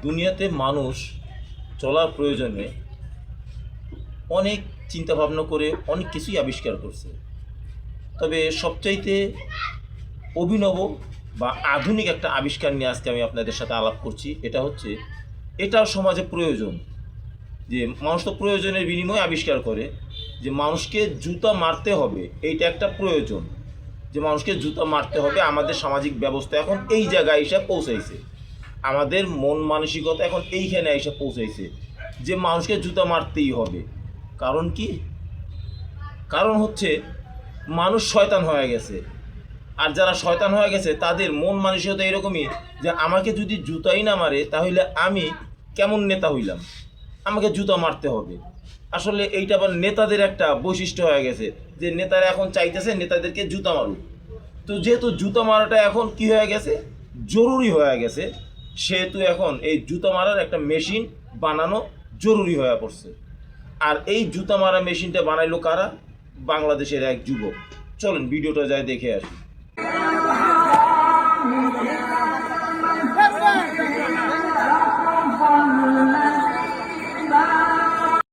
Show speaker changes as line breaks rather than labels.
দুনিয়াতে মানুষ চলার প্রয়োজনে অনেক চিন্তাভাবনা করে অনেক কিছুই আবিষ্কার করছে। তবে সবচাইতে অভিনব বা আধুনিক একটা আবিষ্কার নিয়ে আজকে আমি আপনাদের সাথে আলাপ করছি। এটা হচ্ছে, এটাও সমাজে প্রয়োজন। যে মানুষ তো প্রয়োজনের বিনিময়ে আবিষ্কার করে যে মানুষকে জুতা মারতে হবে, এইটা একটা প্রয়োজন। যে মানুষকে জুতা মারতে হবে, আমাদের সামাজিক ব্যবস্থা এখন এই জায়গায় এসে পৌঁছাইছে, আমাদের মন মানসিকতা এখন এইখানে এসে পৌঁছাইছে যে মানুষকে জুতা মারতেই হবে। কারণ কি? কারণ হচ্ছে মানুষ শয়তান হয়ে গেছে। আর যারা শয়তান হয়ে গেছে তাদের মন মানসিকতা এরকমই যে আমাকে যদি জুতাই না মারে তাহলে আমি কেমন নেতা হইলাম, আমাকে জুতা মারতে হবে। আসলে এইটা আবার নেতাদের একটা বৈশিষ্ট্য হয়ে গেছে যে নেতারা এখন চাইতেছে নেতাদেরকে জুতা মারুক। তো যেহেতু জুতা মারাটা এখন কি হয়ে গেছে, জরুরি হয়ে গেছে, সেহেতু এখন এই জুতা মারার একটা মেশিন বানানো জরুরি হয়ে পড়ছে। আর এই জুতা মারা মেশিনটা বানাইলো কারা? বাংলাদেশের এক যুবক। চলেন ভিডিওটা যায় দেখে আসি।